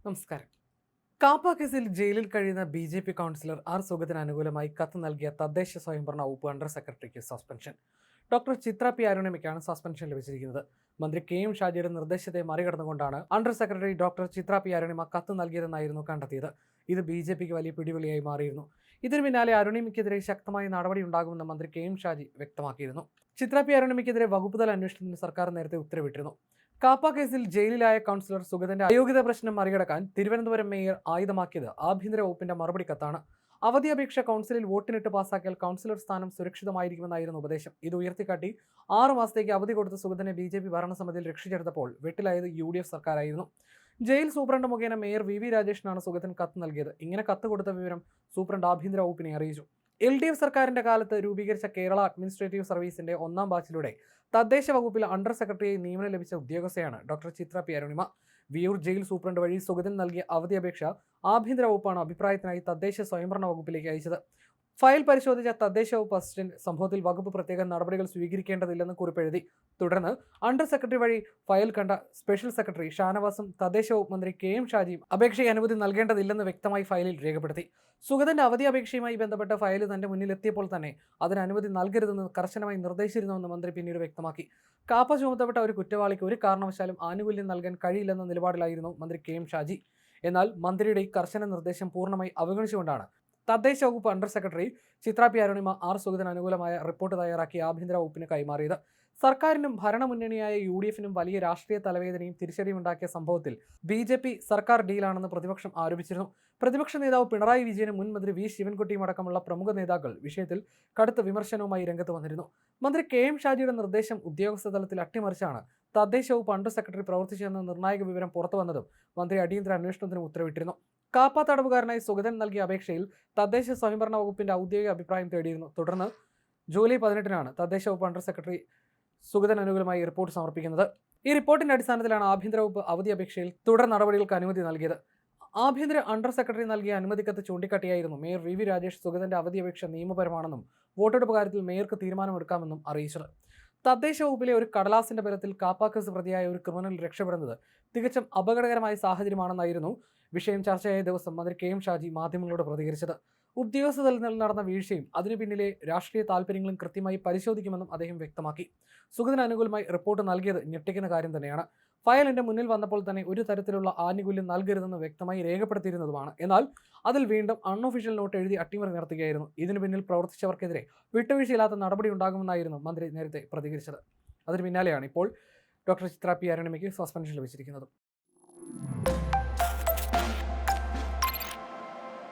നമസ്കാരം. കാപ്പ കേസിൽ ജയിലിൽ കഴിയുന്ന ബി.ജെ.പി കൗൺസിലർ ആർ. സുഗതന് അനുകൂലമായി കത്ത് നൽകിയ തദ്ദേശ സ്വയംഭരണ വകുപ്പ് അണ്ടർ സെക്രട്ടറിക്ക് suspension. Doctor Chitra P. അരുണിമയ്ക്കാണ് suspension ലഭിച്ചിരിക്കുന്നത്. മന്ത്രി കെ.എം. ഷാജിയുടെ നിർദ്ദേശത്തെ മറികടന്നുകൊണ്ടാണ് under secretary doctor Chitra P. Arunima കത്ത് നൽകിയതെന്നായിരുന്നു കണ്ടെത്തിയത്. ഇത് ബി.ജെ.പിക്ക് വലിയ പിടിവലിയായി മാറിയിരുന്നു. ഇതിനു പിന്നാലെ അരുണിമയ്ക്കെതിരെ ശക്തമായ നടപടിയുണ്ടാകുമെന്ന് മന്ത്രി കെ.എം. ഷാജി വ്യക്തമാക്കിയിരുന്നു. ചിത്ര പി. അരുണിമയ്ക്കെതിരെ വകുപ്പുതല അന്വേഷണത്തിന് സർക്കാർ നേരത്തെ ഉത്തരവിട്ടിരുന്നു. കാപ്പ കേസിൽ ജയിലിലായ കൗൺസിലർ സുഗതന്റെ അയോഗ്യത പ്രശ്നം മറികടക്കാൻ തിരുവനന്തപുരം മേയർ ആയുധമാക്കിയത് ആഭ്യന്തര വകുപ്പിന്റെ മറുപടി കത്താണ്. അവധി അപേക്ഷ കൗൺസിലിൽ വോട്ടിനിട്ട് പാസാക്കിയാൽ കൗൺസിലർ സ്ഥാനം സുരക്ഷിതമായിരിക്കുമെന്നായിരുന്നു ഉപദേശം. ഇത് ഉയർത്തിക്കാട്ടി 6 മാസത്തേക്ക് അവധി കൊടുത്ത സുഗതനെ ബി.ജെ.പി ഭരണസമിതിയിൽ രക്ഷപ്പെടുത്തപ്പോൾ വെട്ടിലായത് UDF സർക്കാരായിരുന്നു. ജയിൽ സൂപ്രണ്ട് മുഖേന മേയർ വി രാജേഷിനാണ് സുഗതൻ കത്ത് നൽകിയത്. ഇങ്ങനെ കത്ത് കൊടുത്ത വിവരം സൂപ്രണ്ട് ആഭ്യന്തര വകുപ്പിനെ അറിയിച്ചു. LDF സർക്കാരിന്റെ കാലത്ത് രൂപീകരിച്ച കേരള അഡ്മിനിസ്ട്രേറ്റീവ് സർവീസിന്റെ 1ാം ബാച്ചിലൂടെ തദ്ദേശ വകുപ്പിൽ അണ്ടർ സെക്രട്ടറിയായി നിയമനം ലഭിച്ച ഉദ്യോഗസ്ഥയാണ് doctor Chitra P. Arunima. Viyyur jail superintendent വഴി സുഗതൻ നൽകിയ അവധി അപേക്ഷ ആഭ്യന്തര വകുപ്പാണ് അഭിപ്രായത്തിനായി തദ്ദേശ സ്വയംഭരണ വകുപ്പിലേക്ക് അയച്ചത്. ഫയൽ പരിശോധിച്ച തദ്ദേശ വകുപ്പ് അസിസ്റ്റന്റ് സംഭവത്തിൽ വകുപ്പ് പ്രത്യേക നടപടികൾ സ്വീകരിക്കേണ്ടതില്ലെന്ന് കുറിപ്പെഴുതി. തുടർന്ന് അണ്ടർ സെക്രട്ടറി വഴി ഫയൽ കണ്ട സ്പെഷ്യൽ സെക്രട്ടറി ഷാനവാസും തദ്ദേശ വകുപ്പ് മന്ത്രി കെ.എം. ഷാജിയും അപേക്ഷയെ അനുമതി നൽകേണ്ടതില്ലെന്ന് വ്യക്തമായി ഫയലിൽ രേഖപ്പെടുത്തി. സുഗതന്റെ അവധി അപേക്ഷയുമായി ബന്ധപ്പെട്ട ഫയൽ തന്റെ മുന്നിൽ എത്തിയപ്പോൾ തന്നെ അതിന് അനുമതി നൽകരുതെന്ന് കർശനമായി നിർദ്ദേശിച്ചിരുന്നുവെന്ന് മന്ത്രി പിന്നീട് വ്യക്തമാക്കി. കാപ്പ ചുമത്തപ്പെട്ട ഒരു കുറ്റവാളിക്ക് ഒരു കാരണവശാലും ആനുകൂല്യം നൽകാൻ കഴിയില്ലെന്ന നിലപാടിലായിരുന്നു മന്ത്രി കെ.എം. ഷാജി. എന്നാൽ മന്ത്രിയുടെ ഈ കർശന നിർദ്ദേശം പൂർണ്ണമായി അവഗണിച്ചുകൊണ്ടാണ് തദ്ദേശ വകുപ്പ് അണ്ടർ സെക്രട്ടറി ചിത്ര പി. അരുണിമ ആർ. സുഗതന് അനുകൂലമായ റിപ്പോർട്ട് തയ്യാറാക്കി ആഭ്യന്തര വകുപ്പിന് കൈമാറിയത്. സർക്കാരിനും ഭരണമുന്നണിയായ UDFനും വലിയ രാഷ്ട്രീയ തലവേദനയും തിരിച്ചടിയും ഉണ്ടാക്കിയ സംഭവത്തിൽ ബി.ജെ.പി സർക്കാർ ഡീലാണെന്ന് പ്രതിപക്ഷം ആരോപിച്ചിരുന്നു. പ്രതിപക്ഷ നേതാവ് പിണറായി വിജയനും മുൻ മന്ത്രി വി. ശിവൻകുട്ടിയും അടക്കമുള്ള പ്രമുഖ നേതാക്കൾ വിഷയത്തിൽ കടുത്ത വിമർശനവുമായി രംഗത്ത് വന്നിരുന്നു. മന്ത്രി കെ.എം. ഷാജിയുടെ നിർദ്ദേശം ഉദ്യോഗസ്ഥ തലത്തിൽ അട്ടിമറിച്ചാണ് തദ്ദേശ വകുപ്പ് അണ്ടർ സെക്രട്ടറി പ്രവർത്തിച്ചതെന്ന നിർണായക വിവരം പുറത്തുവന്നതും മന്ത്രി അടിയന്തര അന്വേഷണത്തിന് ഉത്തരവിട്ടിരുന്നു. കാപ്പ തടവുകാരനായി സുഗതൻ നൽകിയ അപേക്ഷയിൽ തദ്ദേശ സ്വയംഭരണ വകുപ്പിന്റെ ഔദ്യോഗിക അഭിപ്രായം തേടിയിരുന്നു. തുടർന്ന് ജൂലൈ 18-നാണ് തദ്ദേശ വകുപ്പ് അണ്ടർ സെക്രട്ടറി സുഗതൻ അനുകൂലമായി റിപ്പോർട്ട് സമർപ്പിക്കുന്നത്. ഈ റിപ്പോർട്ടിന്റെ അടിസ്ഥാനത്തിലാണ് ആഭ്യന്തര വകുപ്പ് അവധി അപേക്ഷയിൽ തുടർ നടപടികൾക്ക് അനുമതി നൽകിയത്. ആഭ്യന്തര അണ്ടർ സെക്രട്ടറി നൽകിയ അനുമതി കത്ത് ചൂണ്ടിക്കാട്ടിയായിരുന്നു മേയർ വി രാജേഷ് സുഗതന്റെ അവധി അപേക്ഷ നിയമപരമാണെന്നും വോട്ടെടുപ്പ് കാര്യത്തിൽ മേയർക്ക് തീരുമാനമെടുക്കാമെന്നും അറിയിച്ചത്. തദ്ദേശ വകുപ്പിലെ ഒരു കടലാസിന്റെ ബലത്തിൽ കാപ്പ കേസ് പ്രതിയായ ഒരു ക്രിമിനൽ രക്ഷപ്പെടുന്നത് തികച്ചും അപകടകരമായ സാഹചര്യമാണെന്നായിരുന്നു വിഷയം ചർച്ചയായ ദിവസം മന്ത്രി കെ.എം. ഷാജി മാധ്യമങ്ങളോട് പ്രതികരിച്ചത്. ഉദ്യോഗസ്ഥ തലത്തിൽ നടന്ന വീഴ്ചയും അതിനു പിന്നിലെ രാഷ്ട്രീയ താല്പര്യങ്ങളും കൃത്യമായി പരിശോധിക്കുമെന്നും അദ്ദേഹം വ്യക്തമാക്കി. സുഗതന് അനുകൂലമായി റിപ്പോർട്ട് നൽകിയത് ഞെട്ടിക്കുന്ന കാര്യം തന്നെയാണ്. ഫയൽ എന്റെ മുന്നിൽ വന്നപ്പോൾ തന്നെ ഒരു തരത്തിലുള്ള ആനുകൂല്യം നൽകരുതെന്ന് വ്യക്തമായി രേഖപ്പെടുത്തിയിരുന്നതുമാണ്. എന്നാൽ അതിൽ വീണ്ടും അൺഒഫീഷ്യൽ നോട്ട് എഴുതി അട്ടിമറി നടത്തുകയായിരുന്നു. ഇതിനു പിന്നിൽ പ്രവർത്തിച്ചവർക്കെതിരെ വിട്ടുവീഴ്ചയില്ലാത്ത നടപടി ഉണ്ടാകുമെന്നായിരുന്നു മന്ത്രി നേരത്തെ പ്രതികരിച്ചത്. അതിന് പിന്നാലെയാണ് ഇപ്പോൾ ഡോക്ടർ ചിത്ര പി. അരുണിമയ്ക്ക് സസ്പെൻഷൻ ലഭിച്ചിരിക്കുന്നത്.